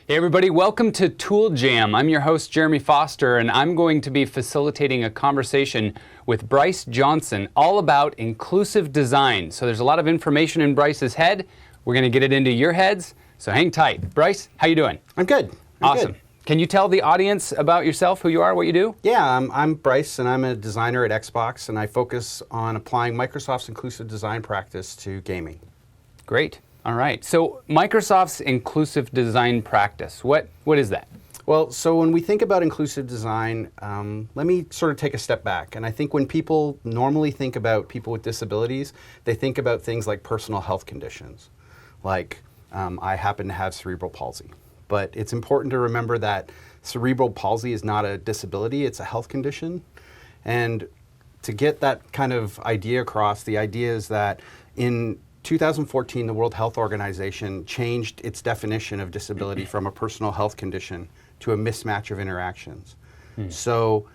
Hey everybody, welcome to Tool Jam. I'm your host Jeremy Foster, and I'm going to be facilitating a conversation with Bryce Johnson all about inclusive design. So there's a lot of information in Bryce's head. We're going to get it into your heads, so hang tight. Bryce, how you doing? I'm good. Awesome. Good. Can you tell the audience about yourself, who you are, what you do? Yeah, I'm Bryce, and I'm a designer at Xbox, and I focus on applying Microsoft's inclusive design practice to gaming. Great. All right. So Microsoft's inclusive design practice, what is that? Well, so when we think about inclusive design, let me sort of take a step back. And I think when people normally think about people with disabilities, they think about things like personal health conditions, like I happen to have cerebral palsy. But it's important to remember that cerebral palsy is not a disability, it's a health condition. And to get that kind of idea across, the idea is that in 2014, the World Health Organization changed its definition of disability from a personal health condition to a mismatch of interactions. So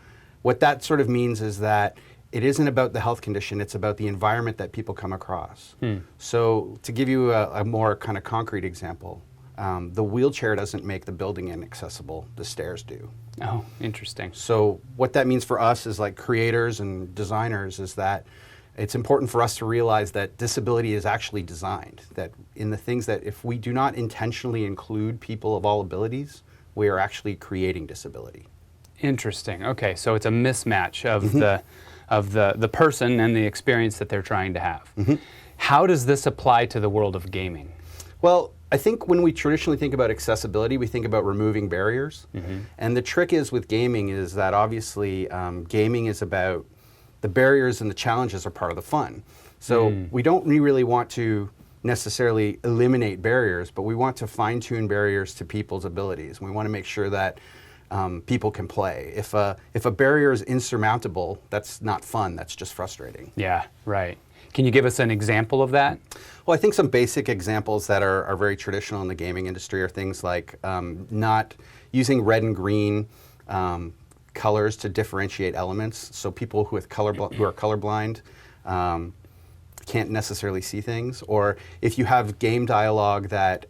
what that sort of means is that it isn't about the health condition, it's about the environment that people come across. So to give you a more kind of concrete example, the wheelchair doesn't make the building inaccessible, the stairs do. Oh, interesting. So what that means for us as like creators and designers is that it's important for us to realize that disability is actually designed, that in the things that if we do not intentionally include people of all abilities, we are actually creating disability. Interesting. Okay, so it's a mismatch of the person and the experience that they're trying to have. How does this apply to the world of gaming? Well, I think when we traditionally think about accessibility, we think about removing barriers. And the trick is with gaming is that obviously gaming is about the barriers and the challenges are part of the fun. So we don't really want to necessarily eliminate barriers, but we want to fine-tune barriers to people's abilities. We want to make sure that people can play. If a barrier is insurmountable, that's not fun, that's just frustrating. Yeah, right. Can you give us an example of that? Well, I think some basic examples that are very traditional in the gaming industry are things like not using red and green colors to differentiate elements. So people who are colorblind can't necessarily see things. Or if you have game dialogue that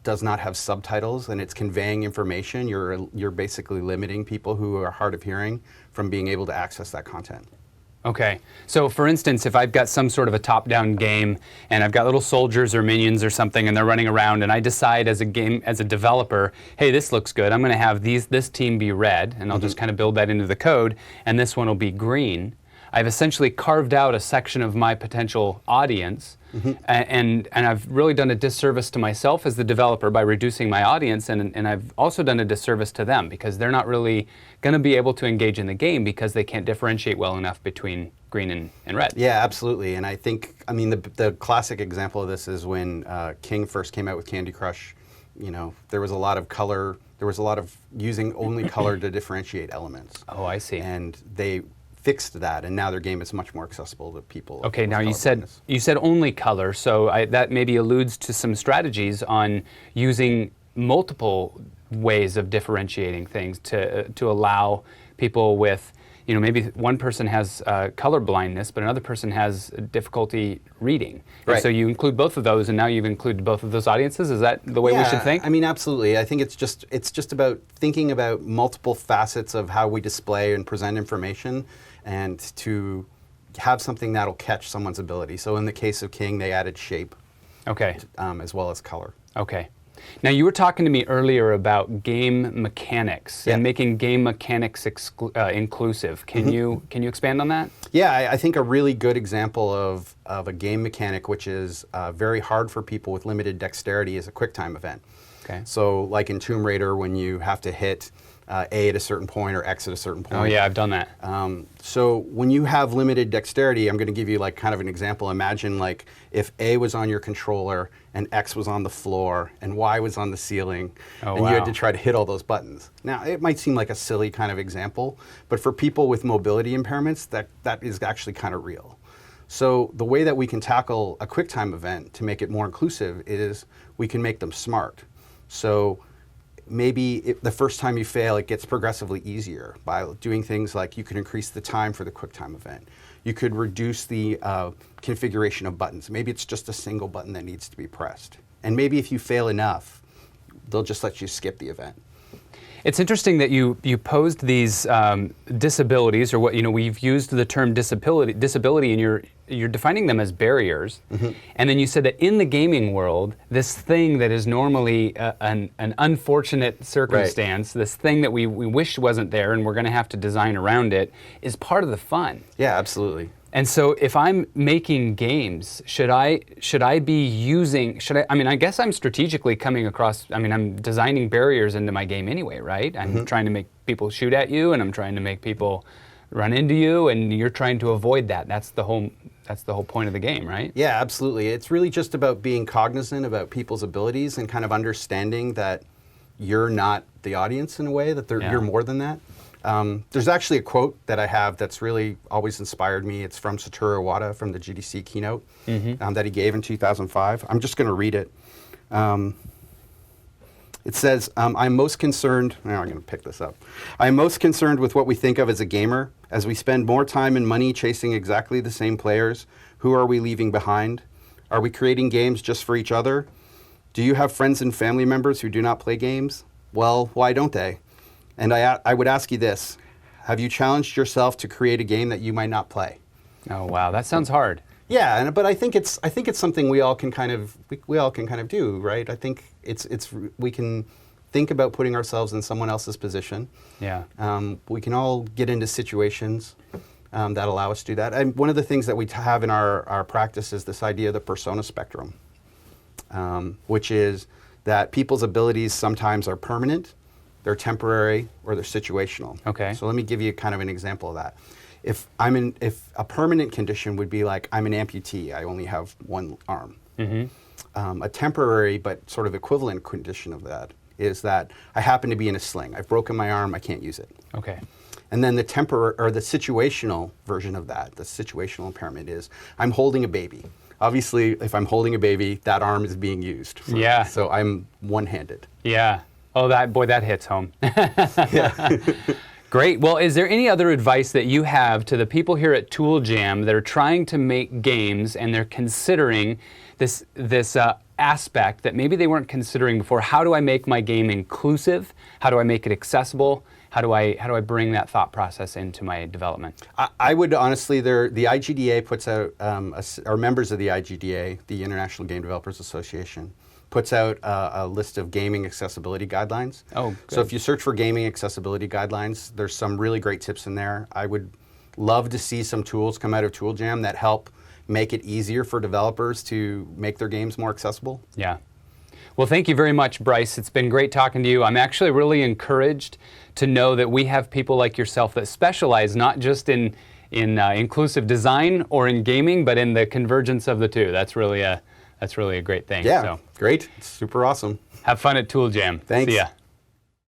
does not have subtitles and it's conveying information, you're basically limiting people who are hard of hearing from being able to access that content. Okay, so for instance, if I've got some sort of a top-down game and I've got little soldiers or minions or something and they're running around and I decide as a developer, hey, this looks good, I'm going to have this team be red, and I'll just kind of build that into the code, and this one will be green. I've essentially carved out a section of my potential audience, and I've really done a disservice to myself as the developer by reducing my audience, and I've also done a disservice to them because they're not really going to be able to engage in the game because they can't differentiate well enough between green and red. Yeah, absolutely. And I think, I mean, the classic example of this is when King first came out with Candy Crush. You know, there was a lot of color, there was a lot of using only color to differentiate elements. Oh, I see. And they fixed that, and now their game is much more accessible to people. Okay, now you said only color, so that maybe alludes to some strategies on using multiple ways of differentiating things to allow people with, you know, maybe one person has color blindness, but another person has difficulty reading. Right. And so you include both of those, and now you've included both of those audiences. Is that the way we should think? I mean, absolutely. I think it's just about thinking about multiple facets of how we display and present information, and to have something that'll catch someone's ability. So in the case of King, they added shape, okay, as well as color. Okay. Now you were talking to me earlier about game mechanics and making game mechanics inclusive. Can you expand on that? Yeah, I think a really good example of a game mechanic which is very hard for people with limited dexterity is a QuickTime event. Okay. So like in Tomb Raider, when you have to hit A at a certain point or X at a certain point. Oh yeah, I've done that. So when you have limited dexterity, I'm going to give you like kind of an example. Imagine like if A was on your controller and X was on the floor and Y was on the ceiling, and you had to try to hit all those buttons. Now it might seem like a silly kind of example, but for people with mobility impairments, that is actually kind of real. So the way that we can tackle a QuickTime event to make it more inclusive is we can make them smart. So maybe the first time you fail, it gets progressively easier by doing things like you can increase the time for the QuickTime event. You could reduce the configuration of buttons. Maybe it's just a single button that needs to be pressed. And maybe if you fail enough, they'll just let you skip the event. It's interesting that you posed these disabilities, or what we've used the term disability, and you're defining them as barriers. And then you said that in the gaming world, this thing that is normally an unfortunate circumstance, this thing that we wish wasn't there, and we're going to have to design around it, is part of the fun. Yeah, absolutely. And so if I'm making games, should I be using, I mean, I guess I'm strategically coming across, I mean, I'm designing barriers into my game anyway, right? I'm trying to make people shoot at you, and I'm trying to make people run into you, and you're trying to avoid that. That's the whole point of the game, right? Yeah, absolutely. It's really just about being cognizant about people's abilities and kind of understanding that you're not the audience in a way, that you're more than that. There's actually a quote that I have that's really always inspired me. It's from Satoru Iwata from the GDC keynote that he gave in 2005. I'm just going to read it. It says, I'm most concerned, now I'm going to pick this up. I'm most concerned with what we think of as a gamer. As we spend more time and money chasing exactly the same players, who are we leaving behind? Are we creating games just for each other? Do you have friends and family members who do not play games? Well, why don't they? And I would ask you this: have you challenged yourself to create a game that you might not play? Oh wow, that sounds hard. Yeah, but I think it's something we all can kind of do, right? I think we can think about putting ourselves in someone else's position. Yeah. We can all get into situations that allow us to do that. And one of the things that we have in our practice is this idea of the persona spectrum, which is that people's abilities sometimes are permanent, they're temporary, or they're situational. Okay. So let me give you kind of an example of that. If a permanent condition would be like, I'm an amputee, I only have one arm. A temporary but sort of equivalent condition of that is that I happen to be in a sling. I've broken my arm, I can't use it. Okay. And then the situational version of that, the situational impairment, is I'm holding a baby. Obviously, if I'm holding a baby, that arm is being used. Yeah. So I'm one-handed. Yeah. Oh, that hits home. Great. Well, is there any other advice that you have to the people here at Tool Jam that are trying to make games and they're considering this aspect that maybe they weren't considering before? How do I make my game inclusive? How do I make it accessible? How do I bring that thought process into my development? I would honestly, the IGDA puts out, or members of the IGDA, the International Game Developers Association, puts out a list of gaming accessibility guidelines. Oh, good. So if you search for gaming accessibility guidelines, there's some really great tips in there. I would love to see some tools come out of Tool Jam that help make it easier for developers to make their games more accessible. Yeah. Well, thank you very much, Bryce. It's been great talking to you. I'm actually really encouraged to know that we have people like yourself that specialize not just in inclusive design or in gaming, but in the convergence of the two. That's really a great thing. Yeah, so, great. It's super awesome. have fun at Tool Jam. Thanks. See ya.